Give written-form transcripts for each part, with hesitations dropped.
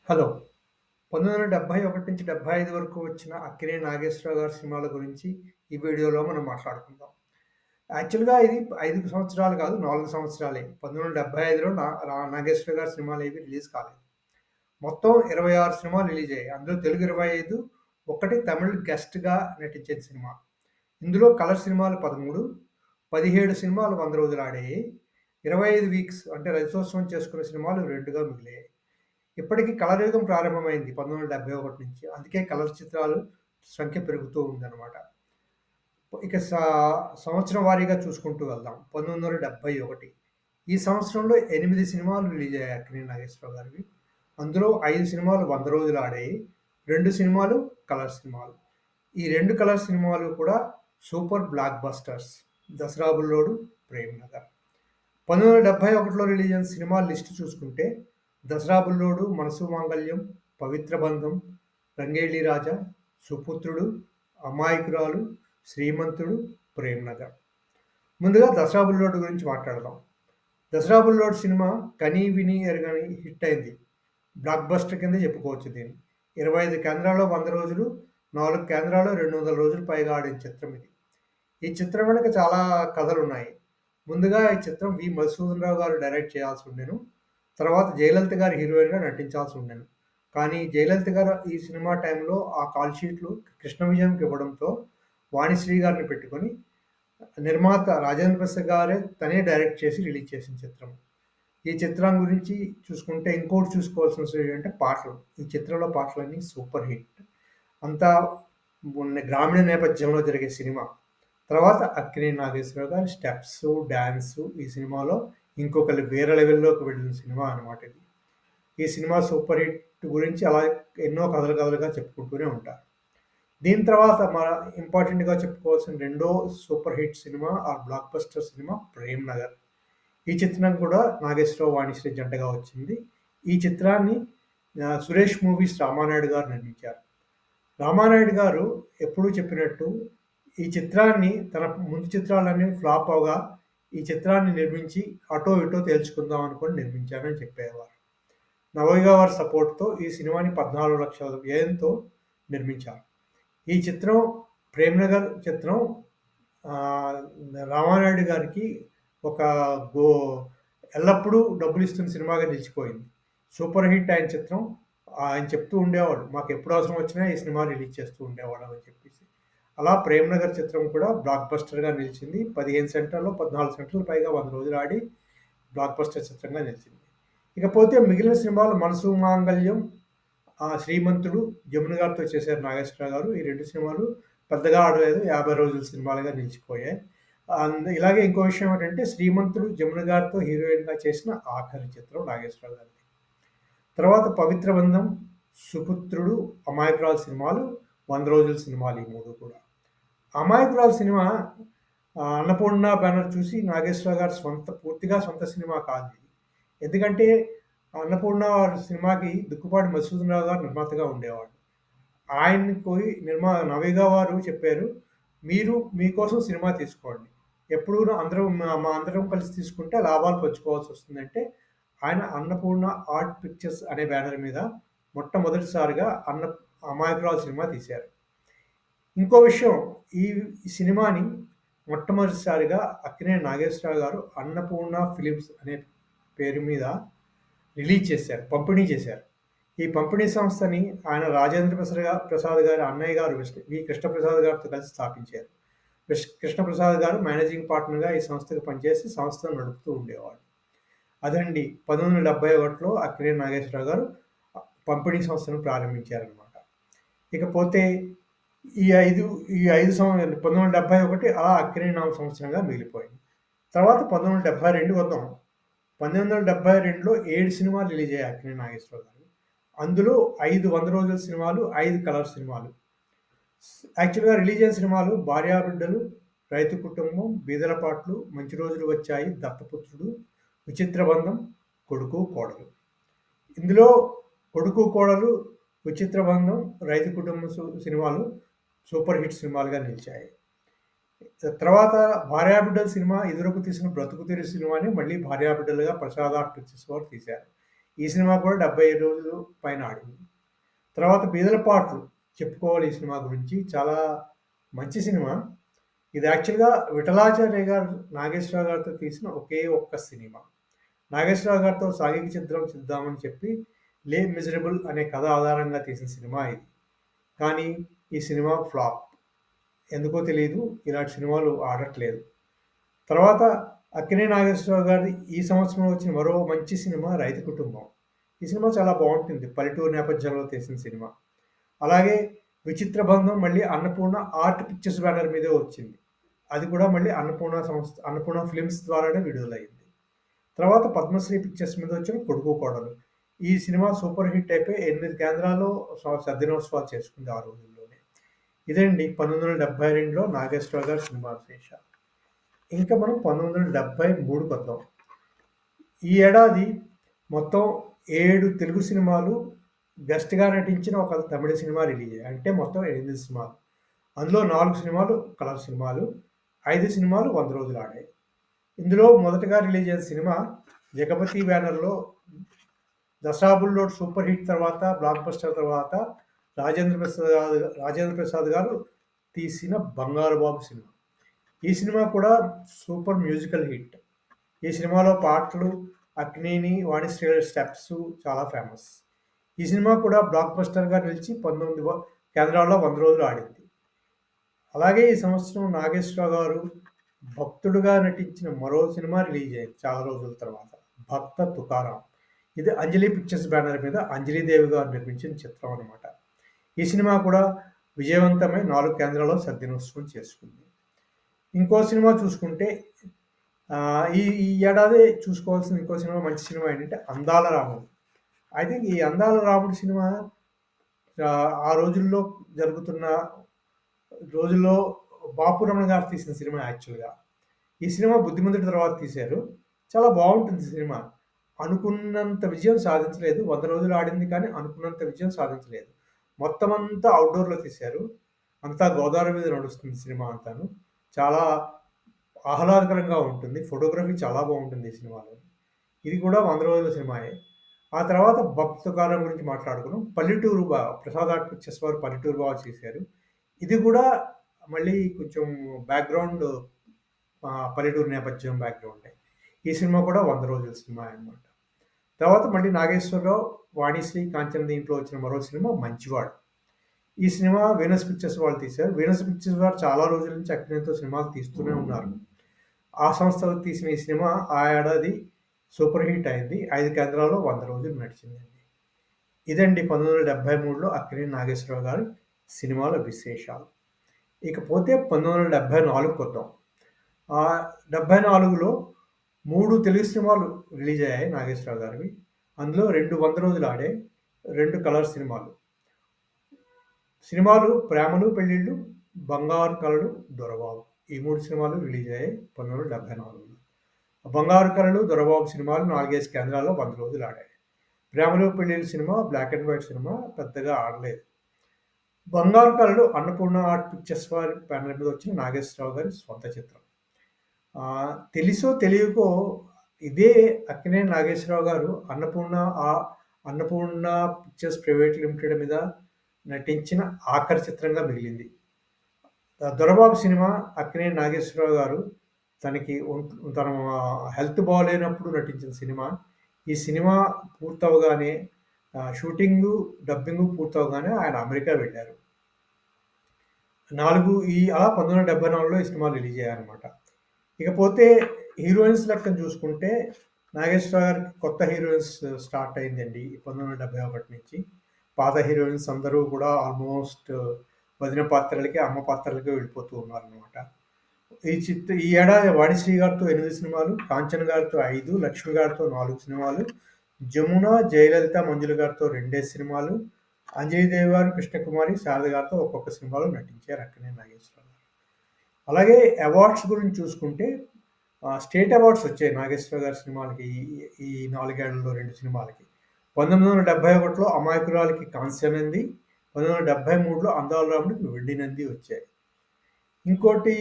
Hello. 1971-75 వరకు వచ్చిన 'అక్కినేని నాగేశ్వరరావు' గారి సినిమాల గురించి ఈ వీడియోలో మనం మాట్లాడుకుందాం. యాక్చువల్‌గా ఇది 5 సంవత్సరాలు కాదు, 4 సంవత్సరాలే. 1975లో నాగేశ్వరరావు గారి సినిమాలేవి రిలీజ్ కాలేదు. మొత్తం 26 సినిమాలు రిలీజ్ అయ్యాయి. అందులో తెలుగు 25, ఒకటి తమిళ్ గెస్ట్‌గా నటించిన సినిమా. ఇందులో కలర్ సినిమాలు 13, 17 సినిమాలు 100 రోజులు ఆడాయి. 25 వీక్స్ అంటే రజతోత్సవం చేసుకున్న సినిమాలు 2గా మిగిలాయి. ఇప్పటికి కలర్ యుగం ప్రారంభమైంది 1971 నుంచి. అందుకే కలర్ చిత్రాలు సంఖ్య పెరుగుతూ ఉందన్నమాట. ఇక సంవత్సరం వారీగా చూసుకుంటూ వెళ్దాం. 1971 ఈ సంవత్సరంలో 8 సినిమాలు రిలీజ్ అయ్యాయి అక్కినేని నాగేశ్వరరావు గారివి. అందులో 5 సినిమాలు 100 రోజులు ఆడాయి. 2 సినిమాలు కలర్ సినిమాలు. ఈ 2 కలర్ సినిమాలు కూడా super blockbusters. 'Dasara Bullodu', 'Prem Nagar'. 1971లో రిలీజ్ అయిన సినిమాల లిస్ట్ చూసుకుంటే 'దసరా బుల్లోడు', 'మనసు మాంగళ్యం', 'పవిత్ర బంధం', 'రంగేలి రాజా', 'సుపుత్రుడు', 'అమాయకురాలు', 'శ్రీమంతుడు', 'ప్రేమ్ నగర్'. ముందుగా 'దసరా బుల్లోడు' గురించి మాట్లాడదాం. 'దసరా బుల్లోడు' సినిమా కనీ విని ఎరుగని హిట్ అయింది. బ్లాక్ బస్టర్ కిందే చెప్పుకోవచ్చు దీన్ని. 25 కేంద్రాల్లో 100 రోజులు, 4 కేంద్రాల్లో 200 రోజులు పైగా ఆడిన చిత్రం ఇది. ఈ చిత్రం వెనక చాలా కథలున్నాయి. ముందుగా ఈ చిత్రం వి. మధుసూదన్ రావు గారు డైరెక్ట్ చేయాల్సి ఉండెను. తర్వాత జయలలిత గారు హీరోయిన్‌గా నటించాల్సి ఉండెను. కానీ జయలలిత గారు ఈ సినిమా టైంలో ఆ కాల్ షీట్లు కృష్ణ విజయంకి ఇవ్వడంతో వాణిశ్రీ గారిని పెట్టుకొని నిర్మాత రాజేంద్ర ప్రసాద్ గారే తనే డైరెక్ట్ చేసి రిలీజ్ చేసిన చిత్రం. ఈ చిత్రం గురించి చూసుకుంటే ఇంకోటి చూసుకోవాల్సిన విషయం ఏంటంటే పాటలు. ఈ చిత్రంలో పాటలన్నీ సూపర్ హిట్. అంతా గ్రామీణ నేపథ్యంలో జరిగే సినిమా. తర్వాత అక్కినేని నాగేశ్వరరావు గారి స్టెప్సు, డాన్సు ఈ సినిమాలో ఇంకొక వేరే లెవెల్‌లోకి వెళ్ళిన సినిమా అనమాట ఇది. ఈ సినిమా సూపర్ హిట్ గురించి అలా ఎన్నో కథలుగా చెప్పుకుంటూనే ఉంటారు. దీని తర్వాత ఇంపార్టెంట్‌గా చెప్పుకోవాల్సిన రెండో సూపర్ హిట్ సినిమా ఆర్ బ్లాక్ బస్టర్ సినిమా 'ప్రేమ్ నగర్'. ఈ చిత్రం కూడా నాగేశ్వరరావు, వాణిశ్రీ జంటగా వచ్చింది. ఈ చిత్రాన్ని సురేష్ మూవీస్ రామానాయుడు గారు నిర్మించారు. రామానాయుడు గారు ఎప్పుడూ చెప్పినట్టు ఈ చిత్రాన్ని తన ముందు చిత్రాలన్నీ ఫ్లాప్ అవ్వగా, ఈ చిత్రాన్ని నిర్మించి అటో ఇటో తేల్చుకుందాం అనుకోని నిర్మించానని చెప్పేవారు. నవయుగ వారి సపోర్ట్‌తో ఈ సినిమాని 14,00,000 వ్యయంతో నిర్మించారు. ఈ చిత్రం 'ప్రేమ్ నగర్' చిత్రం ఆహ్, రామానాయుడు గారికి ఒక గో ఎల్లప్పుడూ డబ్బులిస్తున్న సినిమాగా నిలిచిపోయింది. సూపర్ హిట్ అయిన చిత్రం. ఆయన చెప్తూ ఉండేవాడు. మాకెప్పుడు అవసరం వచ్చినా ఈ సినిమా రిలీజ్ చేస్తూ ఉండేవాళ్ళం అని చెప్పేసి. అలా 'ప్రేమ్ నగర్' చిత్రం కూడా బ్లాక్ బస్టర్‌గా నిలిచింది. 15 సెంటర్‌లో 14 సెంటర్‌లు పైగా 100 రోజులు ఆడి బ్లాక్ బస్టర్ చిత్రంగా నిలిచింది. ఇకపోతే మిగిలిన సినిమాలు 'మనసు మాంగళ్యం', 'శ్రీమంతుడు' జమున గారితో చేశారు నాగేశ్వరరావు గారు. ఈ 2 సినిమాలు పెద్దగా ఆడలేదు. 50 రోజుల సినిమాలుగా నిలిచిపోయాయి. ఇలాగే ఇంకో విషయం ఏంటంటే 'శ్రీమంతుడు' జమున గారితో హీరోయిన్‌గా చేసిన ఆఖరి చిత్రం నాగేశ్వరరావు గారిది. తర్వాత 'పవిత్ర బంధం', 'సుపుత్రుడు', 'అమాయకురాలు' సినిమాలు 100 రోజుల సినిమాలు ఈ 3 కూడా. 'అమాయకురాలు' సినిమా అన్నపూర్ణ బ్యానర్ చూసి నాగేశ్వరరావు గారి పూర్తిగా సొంత సినిమా కాదు ఇది. ఎందుకంటే అన్నపూర్ణ వారి సినిమాకి దుక్కుపాటి మధుసూదన్ రావు గారు నిర్మాతగా ఉండేవాడు. ఆయనకి నవేగా వారు చెప్పారు, "మీరు మీకోసం సినిమా తీసుకోండి. ఎప్పుడూ అందరం మా అందరం కలిసి తీసుకుంటే లాభాలు పంచుకోవాల్సొస్తుందంటే" ఆయన అన్నపూర్ణ ఆర్ట్ పిక్చర్స్ అనే బ్యానర్ మీద మొట్టమొదటిసారిగా 'అమాయకురాలు' సినిమా తీశారు. ఇంకో విషయం ఈ సినిమాని మొట్టమొదటిసారిగా అక్కినేని నాగేశ్వరరావు గారు అన్నపూర్ణ ఫిలిమ్స్ అనే పేరు మీద రిలీజ్ చేశారు. పంపిణీ చేశారు. ఈ పంపిణీ సంస్థని ఆయన రాజేంద్ర ప్రసాద్ గారి అన్నయ్య గారు వి. కృష్ణప్రసాద్ గారితో కలిసి స్థాపించారు. కృష్ణప్రసాద్ గారు మేనేజింగ్ పార్ట్నర్‌గా ఈ సంస్థకి పనిచేసి సంస్థను నడుపుతూ ఉండేవాడు. అదండి 1971లో అక్కినేని నాగేశ్వరరావు గారు పంపిణీ సంస్థను ప్రారంభించారనమాట. ఇకపోతే ఈ 5 1971 అలా అక్కినేని నామ సంవత్సరంగా మిగిలిపోయింది. తర్వాత 1972 వద్దాం. 1972లో 7 సినిమాలు రిలీజ్ అయ్యాయి అక్కినేని నాగేశ్వరరావు గారు. అందులో 5 100 రోజుల సినిమాలు, 5 కలర్ సినిమాలు. యాక్చువల్‌గా రిలీజ్ అయిన సినిమాలు 'భార్యాబిడ్డలు', 'రైతు కుటుంబం', 'బీదల పాటలు', 'మంచి రోజులు వచ్చాయి', 'దత్తపుత్రుడు', 'విచిత్ర బంధం', 'కొడుకు కోడలు'. ఇందులో 'కొడుకు కోడలు', 'విచిత్ర బంధం', 'రైతు కుటుంబం' సినిమాలు సూపర్ హిట్ సినిమాలుగా నిలిచాయి. తర్వాత 'భార్యాబిడ్డలు' సినిమా ఇదివరకు తీసిన 'బ్రతుకు తెరువు' సినిమాని మళ్ళీ 'భార్యాబిడ్డలుగా' ప్రసాద్ ఆర్ట్ పిక్చర్స్ వారు తీశారు. ఈ సినిమా కూడా 75 రోజులు పైన ఆడింది. తర్వాత 'బీదల పాటలు' చెప్పుకోవాలి ఈ సినిమా గురించి. చాలా మంచి సినిమా. ఇది యాక్చువల్‌గా విఠలాచార్య గారు, నాగేశ్వరరావు గారితో తీసిన ఒకే ఒక్క సినిమా. నాగేశ్వరరావు గారితో సాంఘిక చిత్రం చేద్దామని చెప్పి 'లే మిజరబుల్' అనే కథ ఆధారంగా తీసిన సినిమా ఇది. కానీ ఈ సినిమా ఫ్లాప్. ఎందుకో తెలీదు. ఇలాంటి సినిమాలు ఆడట్లేదు. తర్వాత అక్కినేని నాగేశ్వరరావు గారిది ఈ సంవత్సరం వచ్చిన మరో మంచి సినిమా 'రైతు కుటుంబం'. ఈ సినిమా చాలా బావుంటుంది. పల్లెటూరు నేపథ్యంలో తీసిన సినిమా. అలాగే 'విచిత్ర బంధం' మళ్ళీ అన్నపూర్ణ ఆర్ట్ పిక్చర్స్ బ్యానర్ మీదే వచ్చింది. అది కూడా మళ్ళీ అన్నపూర్ణ ఫిల్మ్స్ ద్వారానే విడుదలైంది. తర్వాత పద్మశ్రీ పిక్చర్స్ మీద వచ్చిన 'కొడుకు కోడలు'. ఈ సినిమా సూపర్ హిట్ అయిపోయి 8 కేంద్రాల్లో సద్దినోత్సవాలు చేసుకుంది ఆ రోజుల్లోనే. ఇదండి 1972లో నాగేశ్వరరావు గారి సినిమా విశేషాలు. ఇంకా మనం 1973కొద్దాం. ఈ ఏడాది మొత్తం 7 తెలుగు సినిమాలు, గెస్ట్‌గా నటించిన ఒక తమిళ సినిమా రిలీజ్ అయ్యాయి. అంటే మొత్తం 8 సినిమాలు. అందులో 4 సినిమాలు కలర్ సినిమాలు, 5 సినిమాలు 100 రోజులు ఆడాయి. ఇందులో మొదటగా రిలీజ్ అయిన సినిమా 'జగపతి' బ్యానర్‌లో 'దసరా బుల్లోడు' సూపర్ హిట్ తర్వాత, బ్లాక్ బస్టర్ తర్వాత రాజేంద్ర ప్రసాద్ గారు తీసిన 'బంగారు బాబు' సినిమా. ఈ సినిమా కూడా సూపర్ మ్యూజికల్ హిట్. ఈ సినిమాలో పాటలు, అక్కినేని, వాణిశ్రీ స్టెప్స్ చాలా ఫేమస్. ఈ సినిమా కూడా బ్లాక్ బస్టర్‌గా నిలిచి 19 కేంద్రాల్లో 100 రోజులు ఆడింది. అలాగే ఈ సంవత్సరం నాగేశ్వరరావు గారు భక్తుడుగా నటించిన మరో సినిమా రిలీజ్ అయింది చాలా రోజుల తర్వాత. 'భక్త తుకారాం'. ఇది అంజలి పిక్చర్స్ బ్యానర్ మీద అంజలీదేవి గారు నిర్మించిన చిత్రం అనమాట. ఈ సినిమా కూడా విజయవంతమై 4 కేంద్రాల్లో సద్దినోత్సవం చేసుకుంది. ఇంకో సినిమా చూసుకుంటే ఈ ఈ ఏడాది చూసుకోవాల్సిన ఇంకో సినిమా మంచి సినిమా ఏంటంటే 'అందాల రాముడు'. ఐ థింక్ ఈ 'అందాల రాముడు' సినిమా ఆ రోజుల్లో జరుగుతున్న రోజుల్లో బాపు రమణ గారు తీసిన సినిమా యాక్చువల్‌గా. ఈ సినిమా 'బుద్ధిమంతుడి' తర్వాత తీశారు. చాలా బావుంటుంది సినిమా. అనుకున్నంత విజయం సాధించలేదు. 100 రోజులు ఆడింది కానీ అనుకున్నంత విజయం సాధించలేదు. మొత్తం అంతా ఔట్‌డోర్‌లో తీశారు. అంతా గోదావరి మీద నడుస్తుంది సినిమా అంతాను. చాలా ఆహ్లాదకరంగా ఉంటుంది. ఫోటోగ్రఫీ చాలా బావుంటుంది ఈ సినిమాలో. ఇది కూడా 100 రోజుల సినిమాయే. ఆ తర్వాత 'భక్త తుకారాం' గురించి మాట్లాడుకున్నాం. 'పల్లెటూరు బావ' ప్రసాద్ ఆర్ట్ పిక్చర్స్ వారు 'పల్లెటూరు బావ' చేశారు. ఇది కూడా మళ్ళీ కొంచెం బ్యాక్‌గ్రౌండ్ పల్లెటూరు నేపథ్యం బ్యాక్‌గ్రౌండే. ఈ సినిమా కూడా 100 రోజుల సినిమా అన్నమాట. తర్వాత మళ్ళీ నాగేశ్వరరావు, వాణిశ్రీ, కాంచన దీంట్లో వచ్చిన మరో సినిమా 'మంచివాడు'. ఈ సినిమా వీనస్ పిక్చర్స్ వాళ్ళు తీశారు. వీనస్ పిక్చర్స్ వారు చాలా రోజుల నుంచి అక్కినేనితో సినిమాలు తీస్తూనే ఉన్నారు. ఆ సంస్థ తీసిన ఈ సినిమా ఆ ఏడాది సూపర్ హిట్ అయింది. 5 కేంద్రాల్లో 100 రోజులు నడిచిందండి. ఇదండి 1973లో అక్కినేని నాగేశ్వరరావు గారి సినిమాల విశేషాలు. ఇకపోతే 1974కొద్దాం. 74లో 3 తెలుగు సినిమాలు రిలీజ్ అయ్యాయి నాగేశ్వరరావు గారివి. అందులో 2 100 రోజులు ఆడాయి. 2 కలర్ సినిమాలు. సినిమాలు 'ప్రేమలు పెళ్ళిళ్ళు', 'బంగారు కలలు', 'దొరబాబు'. ఈ 3 సినిమాలు రిలీజ్ అయ్యాయి 1974లో. 'బంగారు కలలు', 'దొరబాబు' సినిమాలు 4, 5 కేంద్రాల్లో 100 రోజులు ఆడాయి. 'ప్రేమలు పెళ్ళిళ్ళు' సినిమా బ్లాక్ అండ్ వైట్ సినిమా పెద్దగా ఆడలేదు. 'బంగారు కలలు' అన్నపూర్ణ ఆర్ట్ పిక్చర్స్ వారి బ్యానర్ మీద వచ్చిన నాగేశ్వరరావు గారి స్వంత చిత్రం. తెలుసో తెలియకో ఇదే అక్కినేని నాగేశ్వరరావు గారు అన్నపూర్ణ పిక్చర్స్ ప్రైవేట్ లిమిటెడ్ మీద నటించిన ఆఖరి చిత్రంగా మిగిలింది. 'దొరబాబు' సినిమా అక్కినేని నాగేశ్వరరావు గారు తన హెల్త్ బాగోలేనప్పుడు నటించిన సినిమా. ఈ సినిమా పూర్తవగానే షూటింగు, డబ్బింగు పూర్తవగానే ఆయన అమెరికా వెళ్లారు. అలా 1974లో ఈ సినిమా రిలీజ్ అయ్యాయన్నమాట. ఇకపోతే హీరోయిన్స్ లెక్కన చూసుకుంటే నాగేశ్వరరావు గారికి కొత్త హీరోయిన్స్ స్టార్ట్ అయిందండి 1971 నుంచి. పాత హీరోయిన్స్ అందరూ కూడా ఆల్మోస్ట్ వదిన పాత్రలకి, అమ్మ పాత్రలకి వెళ్ళిపోతూ ఉన్నారనమాట. ఈ ఏడాది వాణిశ్రీ గారితో 8 సినిమాలు, కాంచన గారితో 5, లక్ష్మి గారితో 4 సినిమాలు, జమున, జయలలిత, మంజుల గారితో 2 సినిమాలు, అంజలీదేవి గారు, కృష్ణకుమారి, శారద గారితో ఒక్కొక్క సినిమాలో నటించారు అక్కినేని నాగేశ్వరరావు గారు. అలాగే అవార్డ్స్ గురించి చూసుకుంటే స్టేట్ అవార్డ్స్ వచ్చాయి నాగేశ్వరరావు గారి సినిమాలకి ఈ 4 ఏళ్లలో 2 సినిమాలకి. 1971లో 'అమాయకురాలికి' కాంస్య నంది, 1973లో 'అందాల రాముడికి' వెండి నంది వచ్చాయి. ఇంకోటి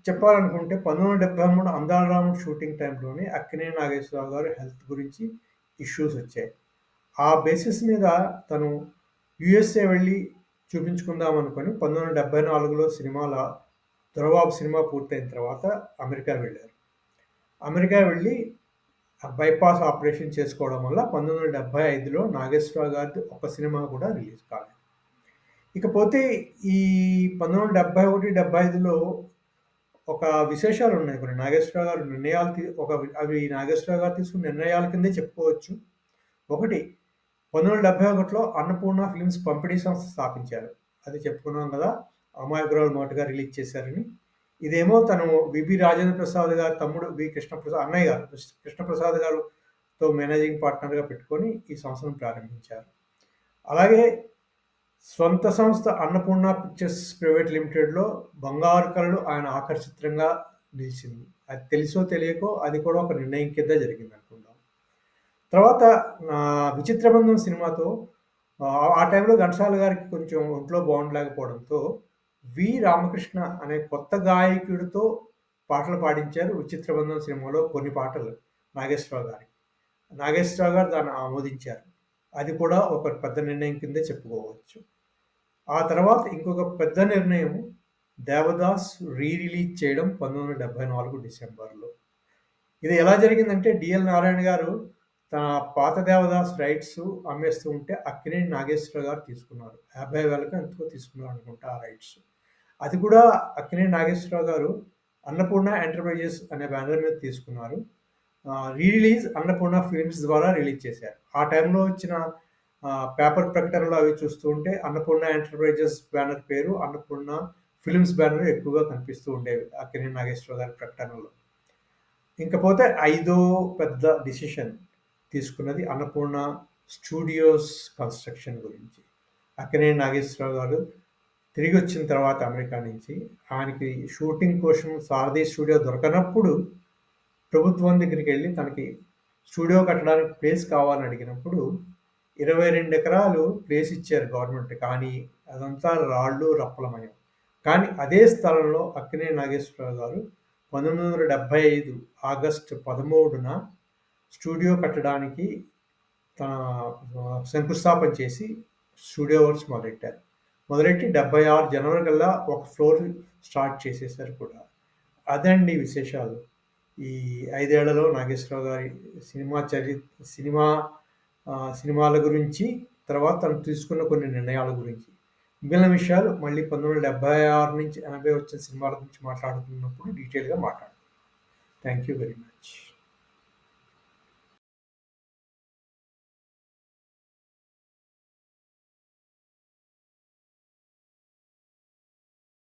చెప్పాలనుకుంటే 1973 'అందాల రాముడు' షూటింగ్ టైంలోనే అక్కినేని నాగేశ్వరరావు గారి హెల్త్ గురించి ఇష్యూస్ వచ్చాయి. ఆ బేసిస్ మీద తను యూఎస్ఏ వెళ్ళి చూపించుకుందాం అనుకోని 1974లో సినిమాల 'దొరబాబు' సినిమా పూర్తయిన తర్వాత అమెరికా వెళ్లారు. అమెరికా వెళ్ళి బైపాస్ ఆపరేషన్ చేసుకోవడం వల్ల 1975లో నాగేశ్వరరావు గారిది ఒక సినిమా కూడా రిలీజ్ కాలేదు. ఇకపోతే ఈ 1971, 75లో ఒక విశేషాలున్నాయి. కొన్ని నాగేశ్వరరావు గారు నిర్ణయాలు అవి నాగేశ్వరరావు గారు తీసుకున్న నిర్ణయాల కిందే చెప్పుకోవచ్చు. ఒకటి 1971లో అన్నపూర్ణ ఫిల్మ్స్ పంపిణీ సంస్థ స్థాపించారు. అది చెప్పుకున్నాం కదా! అమాయకురాలు మొదటగా రిలీజ్ చేశారని. ఇదేమో తను విబి రాజేంద్ర ప్రసాద్ గారి తమ్ముడు కృష్ణప్రసాద్ అన్నయ్య గారు కృష్ణప్రసాద్ గారితో మేనేజింగ్ పార్ట్నర్‌గా పెట్టుకొని ఈ సంస్థను ప్రారంభించారు. అలాగే స్వంత సంస్థ అన్నపూర్ణ పిక్చర్స్ ప్రైవేట్ లిమిటెడ్‌లో 'బంగారు కలలు' ఆయన ఆఖరి చిత్రంగా నిలిచింది. అది తెలుసో తెలియకో అది కూడా ఒక నిర్ణయం కింద జరిగిందనుకుందాం. తర్వాత 'విచిత్రబంధం' సినిమాతో ఆ టైంలో ఘంటసాల గారికి కొంచెం ఒంట్లో బాగుండలేకపోవడంతో రామకృష్ణ అనే కొత్త గాయకుడితో పాటలు పాడించారు 'విచిత్రబంధం' సినిమాలో కొన్ని పాటలు నాగేశ్వరరావు గారికి. నాగేశ్వరరావు గారు దాన్ని ఆమోదించారు. అది కూడా ఒక పెద్ద నిర్ణయం కిందే చెప్పుకోవచ్చు. ఆ తర్వాత ఇంకొక పెద్ద నిర్ణయం 'దేవదాస్' రిలీజ్ చేయడం 1974 డిసెంబర్‌లో. ఇది ఎలా జరిగిందంటే డిఎల్ నారాయణ గారు తన పాత 'దేవదాస్' రైట్స్ అమ్మేస్తూ ఉంటే అక్కినేని నాగేశ్వరరావు గారు తీసుకున్నారు. 50,000కో ఎంతకో తీసుకున్నారు అనుకుంటా ఆ రైట్స్. అది కూడా అక్కినేని నాగేశ్వరరావు గారు అన్నపూర్ణ ఎంటర్‌ప్రైజెస్ అనే బ్యానర్ మీద తీసుకున్నారు. రిలీజ్ అన్నపూర్ణ ఫిల్మ్స్ ద్వారా రిలీజ్ చేశారు. ఆ టైంలో వచ్చిన పేపర్ ప్రకటనలు అవి చూస్తూ ఉంటే అన్నపూర్ణ ఎంటర్‌ప్రైజెస్ బ్యానర్ పేరు, అన్నపూర్ణ ఫిల్మ్స్ బ్యానర్ ఎక్కువగా కనిపిస్తూ ఉండేవి అక్కినేని నాగేశ్వరరావు గారి ప్రకటనలో. ఇంకపోతే ఐదో పెద్ద డిసిషన్ తీసుకున్నది అన్నపూర్ణ స్టూడియోస్ కన్‌స్ట్రక్షన్ గురించి. అక్కినేని నాగేశ్వరరావు గారు తిరిగొచ్చిన తర్వాత అమెరికా నుంచి ఆయనకి షూటింగ్ కోసం సారథి స్టూడియో దొరకనప్పుడు ప్రభుత్వం దగ్గరికెళ్ళి తనకి స్టూడియో కట్టడానికి ప్లేస్ కావాలని అడిగినప్పుడు 22 ఎకరాలు ప్లేస్ ఇచ్చారు గవర్నమెంట్. కానీ అదంతా రాళ్ళు, రప్పలమయం. కానీ అదే స్థలంలో అక్కినేని నాగేశ్వరరావు గారు 1975 ఆగస్టు 13న స్టూడియో కట్టడానికి తన శంకుస్థాపన చేసి స్టూడియో వర్క్స్ మొదలెట్టారు. మొదలెట్టి 76 జనవరి కల్లా ఒక ఫ్లోర్ స్టార్ట్ చేసేసారు కూడా. అదండి విశేషాలు. ఈ 5 ఏళ్లలో నాగేశ్వరరావు గారి సినిమాల గురించి, తర్వాత తను తీసుకున్న కొన్ని నిర్ణయాల గురించి. మిగిలిన విషయాలు మళ్ళీ 1976 నుంచి 80 వచ్చిన సినిమాల గురించి మాట్లాడుకున్నప్పుడు డీటెయిల్‌గా మాట్లాడదాం. Thank you very much.